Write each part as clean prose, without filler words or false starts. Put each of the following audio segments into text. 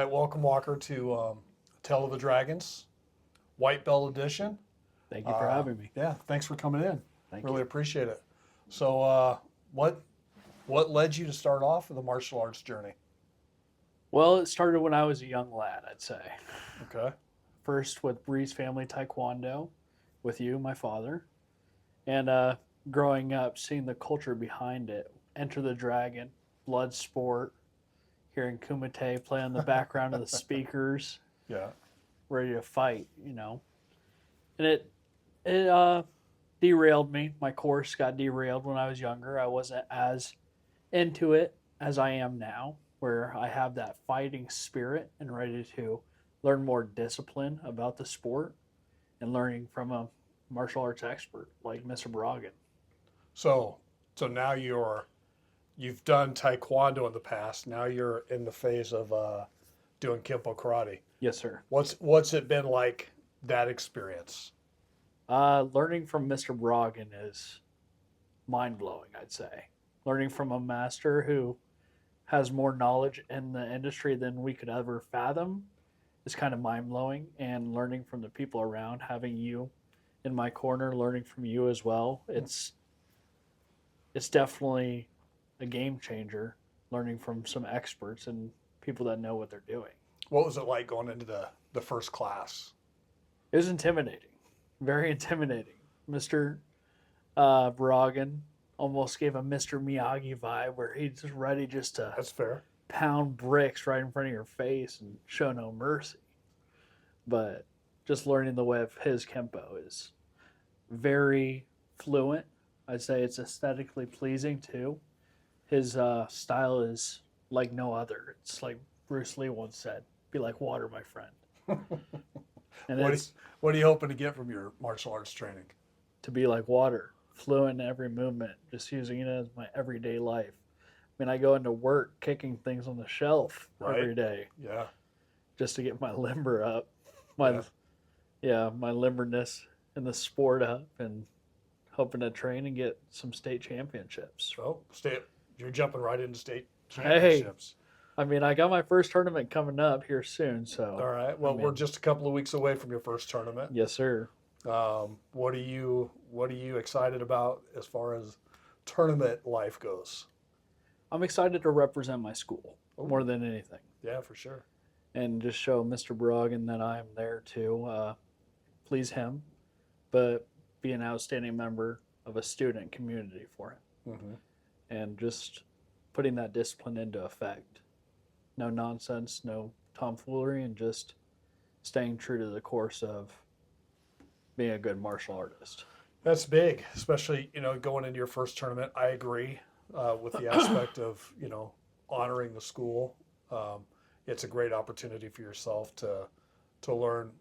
right, welcome Walker to Tale of the Dragons, White Belt Edition. Thank you for having me. Yeah, thanks for coming in. Thank Really you. appreciate it. So, what led you to start off with the martial arts journey? Well, it started when I was a young lad, I'd say. Okay. First with Breeze Family Taekwondo with you, my father. And growing up, seeing the culture behind it, Enter the Dragon, blood sport, hearing Kumite play in the background of the speakers, Yeah. ready to fight, And it derailed me. My course got derailed when I was younger. I wasn't as into it as I am now, where I have that fighting spirit and ready to learn more discipline about the sport and learning from a martial arts expert like Mr. Brogan. So now you've done Taekwondo in the past. Now you're in the phase of doing Kempo karate. Yes, sir. What's it been like, that experience? Learning from Mr. Brogan is mind blowing, I'd say. Learning from a master who has more knowledge in the industry than we could ever fathom is kind of mind blowing. And learning from the people around, having you in my corner, learning from you as well, it's definitely a game changer. Learning from some experts and people that know what they're doing. What was it like going into the first class? It was intimidating, very intimidating. Mr. Brogan almost gave a Mr. Miyagi vibe where he's just ready just to That's fair. pound bricks right in front of your face and show no mercy. But just learning the way of his Kempo is very fluent. I'd say it's aesthetically pleasing too. His style is like no other. It's like Bruce Lee once said, be like water, my friend. And What are you hoping to get from your martial arts training? to be like water, fluent in every movement, just using it as my everyday life. I mean, I go into work kicking things on the shelf every Right. day Yeah. just to get my limber up, my my limberness in the sport up, and hoping to train and get some state championships. So you're jumping right into state Hey. championships. I mean, I got my first tournament coming up here soon, so All right. Well, I mean, we're just a couple of weeks away from your first tournament. yes, sir. What are you excited about as far as tournament life goes? I'm excited to represent my school Ooh. more than anything, Yeah, for sure. and just show Mr. Brogan that I'm there to please him, but be an outstanding member of a student community for him, Mm-hmm. and just putting that discipline into effect. No nonsense, no tomfoolery, and just staying true to the course of being a good martial artist. That's big, especially going into your first tournament. I agree with the aspect of honoring the school. It's a great opportunity for yourself to learn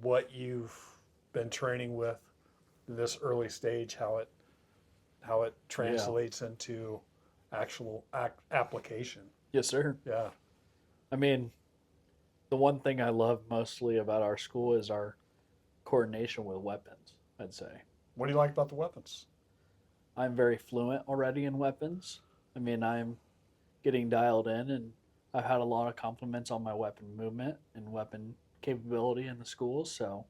what you've been training with in this early stage, how it translates into actual application. Yes, sir. Yeah. I mean, the one thing I love mostly about our school is our coordination with weapons, I'd say. What do you like about the weapons? I'm very fluent already in weapons. I mean, I'm getting dialed in, and I've had a lot of compliments on my weapon movement and weapon capability in the schools, so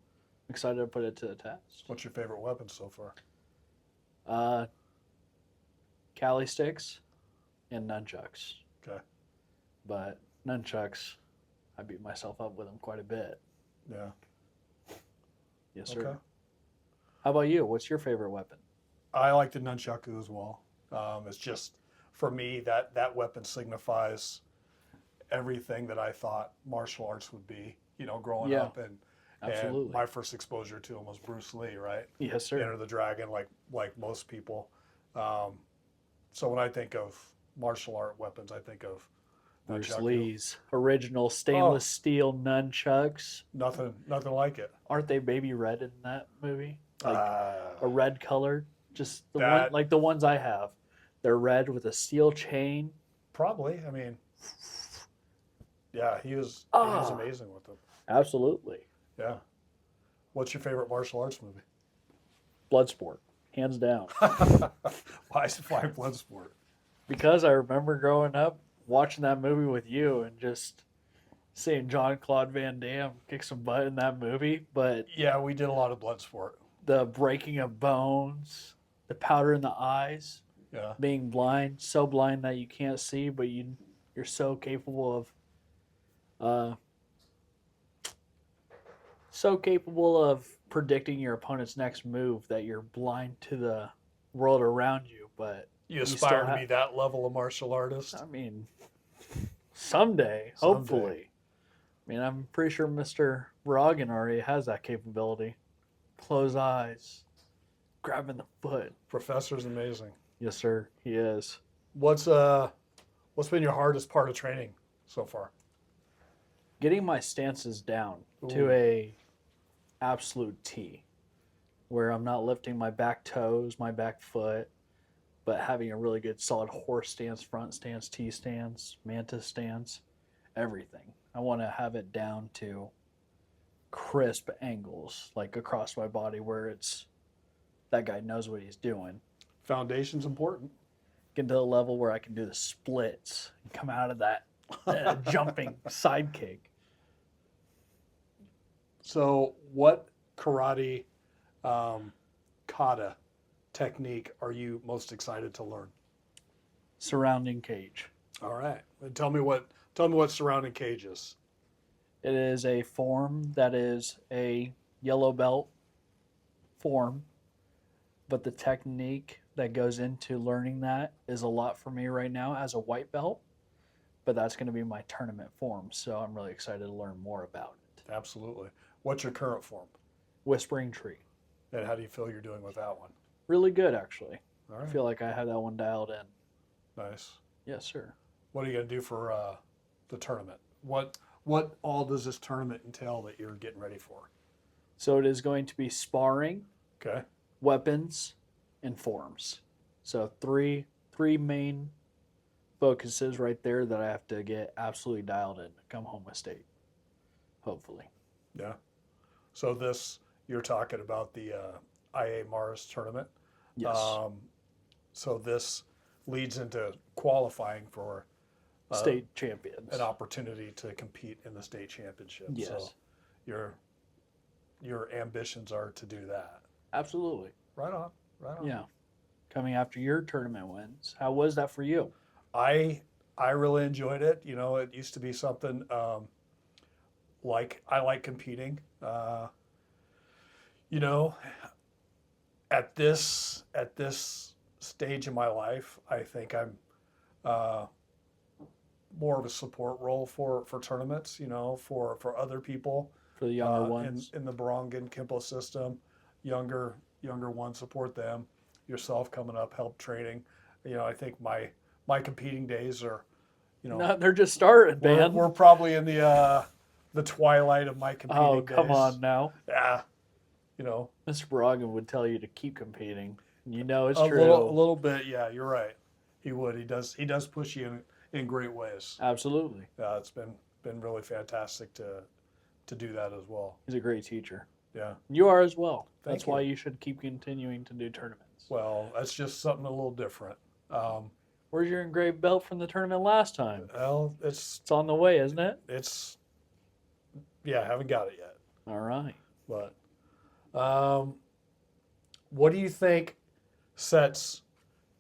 I'm excited to put it to the test. What's your favorite weapon so far? Cali sticks and nunchucks. Okay. But nunchucks, I beat myself up with them quite a bit. Yeah. Yes, sir. Okay. How about you? What's your favorite weapon? I like the nunchaku as well. It's just, for me, that weapon signifies everything that I thought martial arts would be, growing Yeah, up. And absolutely. my first exposure to him was Bruce Lee, right? Yes, sir. Enter the Dragon, like most people. So when I think of martial art weapons, I think of Bruce nunchaku. Lee's original stainless steel nunchucks. Nothing like it. Aren't they baby red in that movie? Like a red color? Just the one, That- like the ones I have. They're red with a steel chain. Probably. I mean, yeah, he was amazing with them. Absolutely. Yeah. What's your favorite martial arts movie? Bloodsport, hands down. Why Bloodsport? Because I remember growing up watching that movie with you and just seeing John Claude Van Damme kick some butt in that movie, but Yeah, we did a lot of blood sport. the breaking of bones, the powder in the eyes, Yeah. being blind, so blind that you can't see, but you're so capable uh predicting your opponent's next move that you're blind to the world around you, but You still aspire to have- be that level of martial artist? I mean, someday, hopefully. I mean, I'm pretty sure Mr. Rogan already has that capability. Close eyes, grabbing the foot. Professor's amazing. Yes, sir, he is. What's been your hardest part of training so far? Getting my stances down Ooh. to a absolute T, where I'm not lifting my back toes, my back foot, but having a really good solid horse stance, front stance, T stance, mantis stance, everything. I want to have it down to crisp angles, like across my body, where it's that guy knows what he's doing. Foundation's important. Get to the level where I can do the splits and come out of that jumping side kick. So, what karate kata technique are you most excited to learn? Surrounding cage. All right. And tell me what surrounding cage is. It is a form that is a yellow belt form, but the technique that goes into learning that is a lot for me right now as a white belt, but that's going to be my tournament form, so I'm really excited to learn more about it. Absolutely. What's your current form? Whispering Tree. And how do you feel you're doing with that one? Really good, actually. All I right. feel like I have that one dialed in. Nice. Yes, sir. What are you going to do for the tournament? What all does this tournament entail that you're getting ready for? So it is going to be sparring, Okay. weapons, and forms. So three main focuses right there that I have to get absolutely dialed in to come home with state. Hopefully. Yeah. So you're talking about the IA Mars tournament. Yes. So this leads into qualifying for State champions. an opportunity to compete in the state championship. Yes. So your ambitions are to do that. Absolutely. Right on. Right on. Yeah. Coming after your tournament wins. How was that for you? I really enjoyed it. You know, it used to be something like I like competing. You know, at this stage in my life, I think I'm more of a support role for tournaments. You know, for other people For the younger ones. in the Barongan Kimpo system, younger ones, support them. Yourself coming up, help training. You know, I think my competing days are, you know, No, they're just starting, man. we're probably in the twilight of my competing Oh, days. come on now. Yeah, you know, Mr. Bragan would tell you to keep competing. You know it's a true. little bit. Yeah, you're right. He would. He does push you in great ways. Absolutely. Yeah, it's been really fantastic to do that as well. He's a great teacher. Yeah. You are as well. Thank That's why you. you should keep continuing to do tournaments. Well, that's just something a little different. Where's your engraved belt from the tournament last time? Well, it's It's on the way, isn't it? yeah, I haven't got it yet. All right. But what do you think sets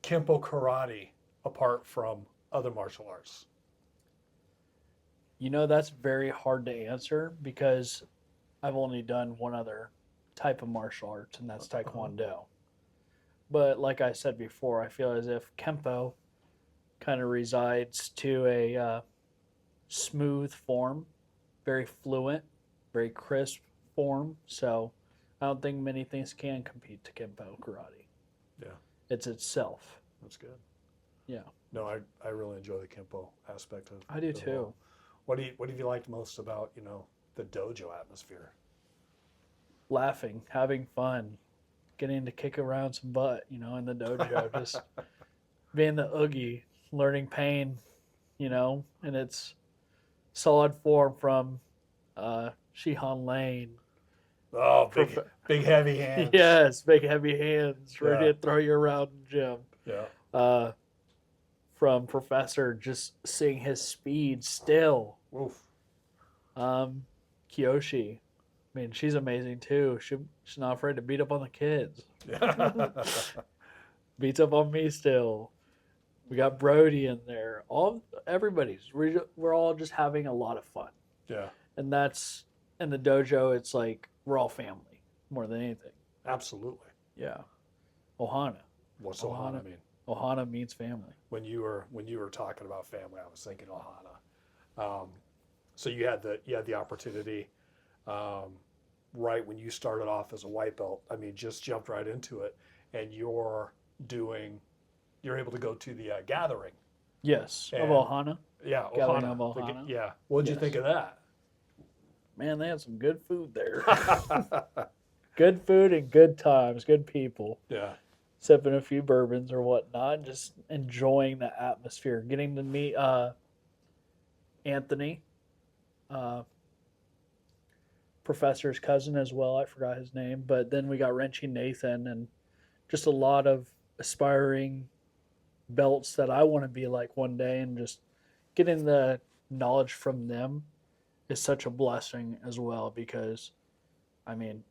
Kimpo karate apart from other martial arts? You know, that's very hard to answer because I've only done one other type of martial arts, and that's Taekwondo. But like I said before, I feel as if Kempo kind of resides to a smooth form, very fluent, very crisp form. So I don't think many things can compete to Kempo karate. Yeah. It's itself. That's good. Yeah. No, I really enjoy the Kimpo aspect of I do as too. well. What have you liked most about, you know, the dojo atmosphere? Laughing, having fun, getting to kick around some butt, you know, in the dojo, just being the oogie, learning pain, you know, and it's solid form from Shihan Lane. Oh, Prof- big heavy hands. Yes, big heavy hands, ready Yeah. to throw you around the gym. Yeah. From Professor, just seeing his speed still, Oof. Kiyoshi. I mean, she's amazing too. She's not afraid to beat up on the kids. Yeah. Beats up on me still. We got Brody in there. Everybody's. We're all just having a lot of fun, Yeah. and that's in the dojo. It's like we're all family more than anything. Absolutely. Yeah. Ohana. What's Ohana. Ohana mean? Ohana means family. When you were talking about family, I was thinking Ohana. So you had the opportunity, right when you started off as a white belt. I mean, just jumped right into it, and you're able to go to the gathering. Yes. Of And- Ohana. Yeah, Gathering Ohana. of Ohana. Yeah. What'd you Yes. think of that? Man, they had some good food there. Good food and good times, good people. Yeah. Sipping a few bourbons or whatnot, just enjoying the atmosphere. Getting to meet Anthony, Professor's cousin as well. I forgot his name, but then we got Wrenchy Nathan and just a lot of aspiring belts that I want to be like one day, and just getting the knowledge from them is such a blessing as well, because I mean,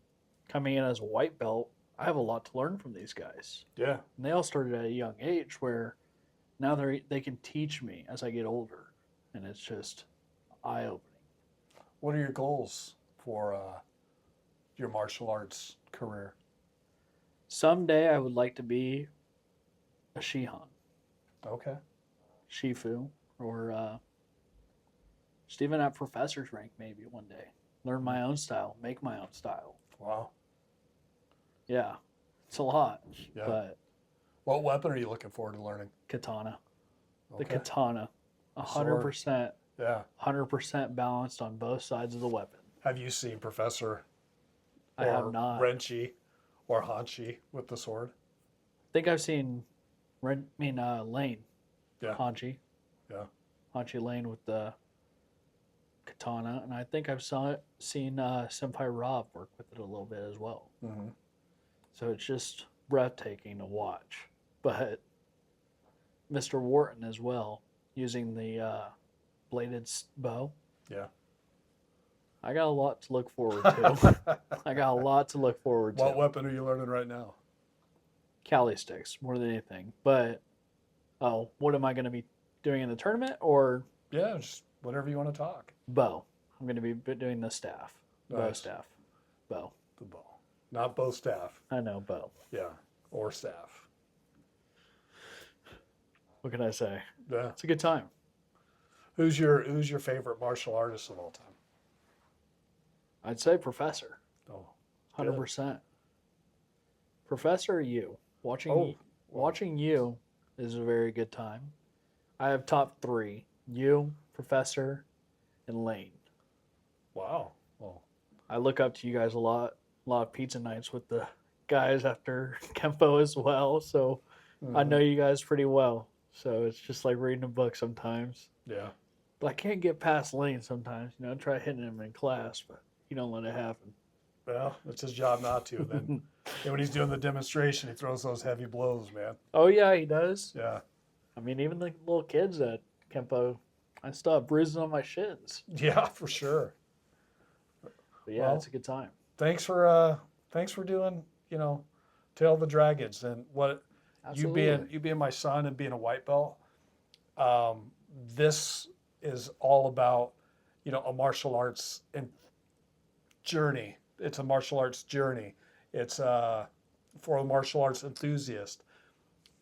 coming in as a white belt, I have a lot to learn from these guys. Yeah. And they all started at a young age where now they can teach me as I get older, and it's just eye opening. What are your goals for your martial arts career? Someday I would like to be a Shihan, Okay. Shifu, or just even at professor's rank maybe one day. Learn my own style, make my own style. Wow. Yeah, it's a lot, Yeah. but What weapon are you looking forward to learning? katana, Okay. the katana, Sword. 100%, Yeah. 100% balanced on both sides of the weapon. Have you seen Professor I have not. Renchi or Hanshi with the sword? I think I've seen Lane, Yeah. Hanchi. Yeah. Hanchi Lane with the katana, and I think I've seen Senpai Rob work with it a little bit as well. Mm-hmm. So it's just breathtaking to watch. But Mr. Wharton as well, using the bladed bow. Yeah. I got a lot to look forward to. I got a lot to look forward to. What weapon are you learning right now? Cali sticks more than anything. But what am I going to be doing in the tournament, or Yeah, just whatever you want to talk. bow? I'm going to be doing the staff, bow Nice. staff, bow. The bow, not bow staff. I know bow. Yeah, or staff. What can I say? Yeah. It's a good time. Who's your favorite martial artist of all time? I'd say Professor, Oh, 100%. Professor, you watching Oh, watching you is a very good time. I have top 3: you, Professor, and Lane. wow. Well, I look up to you guys a lot. A lot of pizza nights with the guys after Kempo as well. So I know you guys pretty well. So it's just like reading a book sometimes. Yeah. But I can't get past Lane sometimes. You know, I try hitting him in class, but you don't let it happen. Well, it's his job not to. Then when he's doing the demonstration, he throws those heavy blows, man. Oh yeah, he does. Yeah. I mean, even the little kids at Kempo, I still have bruises on my shins. Yeah, for sure. But yeah, Well, it's a good time. Thanks for doing, Tail of the Dragons, and what Absolutely. you being my son and being a white belt. This is all about, a martial arts and journey. It's a martial arts journey. It's for a martial arts enthusiast.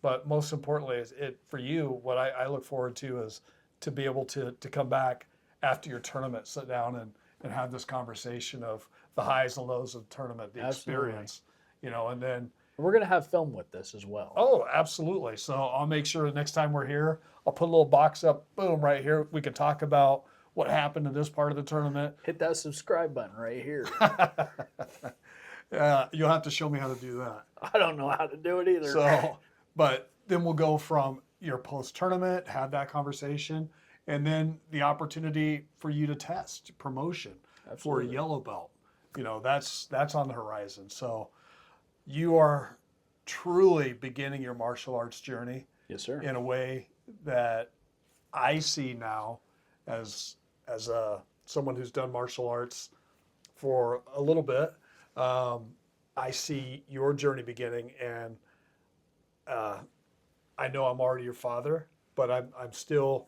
But most importantly, is it for you. What I look forward to is to be able to come back after your tournament, sit down and have this conversation of the highs and lows of the tournament, the Absolutely. experience, and then We're gonna have film with this as well. oh, absolutely. So I'll make sure the next time we're here, I'll put a little box up, boom, right here. We can talk about what happened in this part of the tournament. Hit that subscribe button right here. You'll have to show me how to do that. I don't know how to do it either. So, but then we'll go from your post-tournament, have that conversation, and then the opportunity for you to test promotion for a Absolutely. yellow belt. That's on the horizon. So you are truly beginning your martial arts journey Yes, sir. in a way that I see now as a someone who's done martial arts for a little bit, I see your journey beginning, and I know I'm already your father, but I'm still,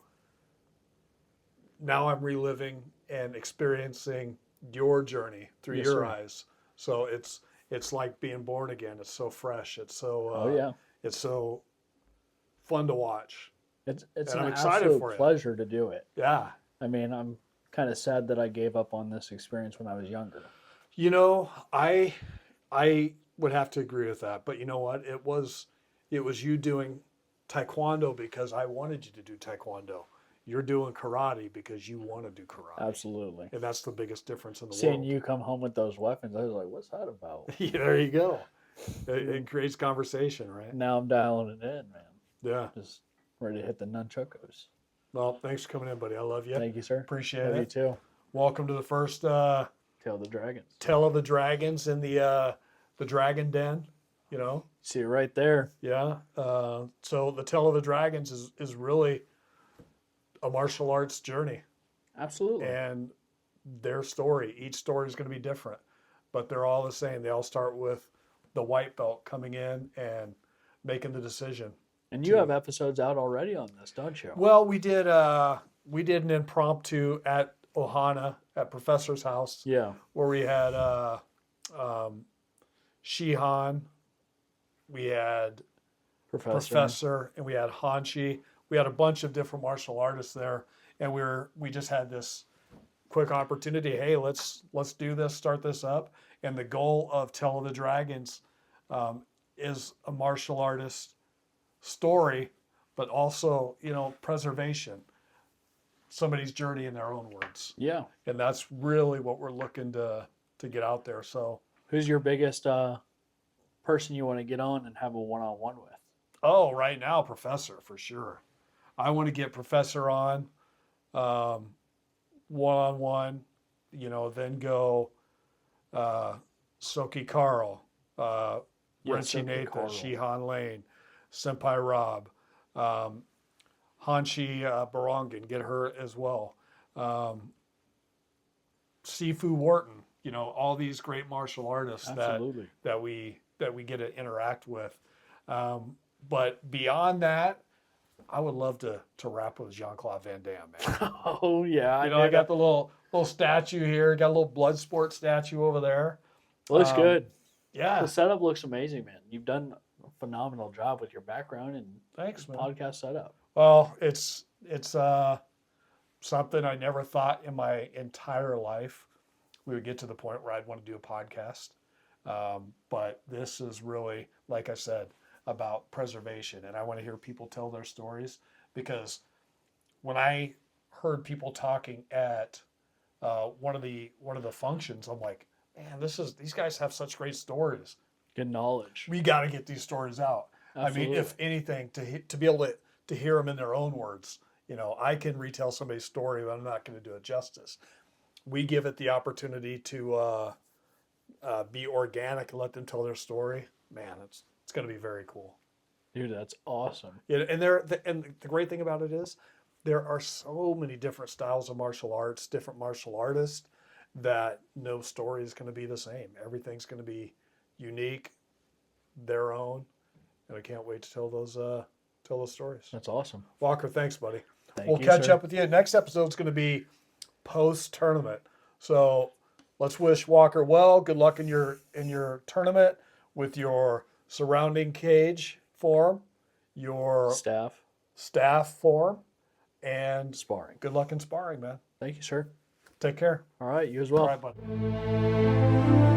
now I'm reliving and experiencing your journey through Yes, your sir. eyes. So it's like being born again. It's so fresh. It's so Oh yeah, it's so fun to watch. it's And an I'm excited absolute for you. pleasure to do it. Yeah. I mean, I'm kind of sad that I gave up on this experience when I was younger. You know, I would have to agree with that. But you know what? It was you doing taekwondo because I wanted you to do taekwondo. You're doing karate because you want to do karate. Absolutely. And that's the biggest difference in the Seeing world. you come home with those weapons, I was like, "What's that about?" Yeah, there you go. It creates conversation, right? Now I'm dialing it in, man. Yeah. Just ready to hit the nunchukos. Well, thanks for coming in, buddy. I love you. Thank you, sir. Appreciate Love you it. too. Welcome to the first Tail of the Dragons. Tell of the Dragons in the Dragon Den. You know, See it right there. yeah. So the Tell of the Dragons is really a martial arts journey, Absolutely. and their story. Each story is going to be different, but they're all the same. They all start with the white belt coming in and making the decision. And you have episodes out already on this, don't you? Well, we did an impromptu at Ohana at Professor's house Yeah. where we had Shihan, we had Professor, and we had Hanshi. We had a bunch of different martial artists there, and we just had this quick opportunity. Hey, let's do this, start this up. And the goal of Tell of the Dragons is a martial artist story, but also preservation, somebody's journey in their own words, Yeah. and that's really what we're looking to get out there. So, Who's your biggest person you want to get on and have a one-on-one with? oh, right now, Professor for sure. I want to get Professor on one-on-one. Then go Soki Carl, Yeah, Renchi Soki Nathan, Carl. Shihan Lane, Senpai Rob, Hanshi Barangan, get her as well. Sifu Wharton, all these great martial artists Absolutely. that we get to interact with. But beyond that, I would love to rap with Jean-Claude Van Damme, man. Oh yeah. I got the little statue here, got a little blood sport statue over there. Looks good. Yeah. The setup looks amazing, man. You've done a phenomenal job with your background and Thanks, man. podcast setup. Well, it's something I never thought in my entire life we would get to the point where I'd want to do a podcast. But this is really, like I said, about preservation, and I want to hear people tell their stories, because when I heard people talking at one of the functions, I'm like, man, these guys have such great stories. Good knowledge. We got to get these stories out. Absolutely. I mean, if anything, to be able to hear them in their own words. I can retell somebody's story, but I'm not going to do it justice. We give it the opportunity to be organic and let them tell their story. Man, it's going to be very cool. Dude, that's awesome. Yeah, and the great thing about it is there are so many different styles of martial arts, different martial artists, that no story is going to be the same. Everything's going to be unique, their own, and I can't wait to tell those stories. That's awesome. Walker, thanks, buddy. Thank We'll you, catch sir. up with you. Next episode's going to be post-tournament. So let's wish Walker well. Good luck in your tournament with your surrounding cage form, your staff form, and Sparring. good luck in sparring, man. Thank you, sir. Take care. All right, you as well. All right, bud.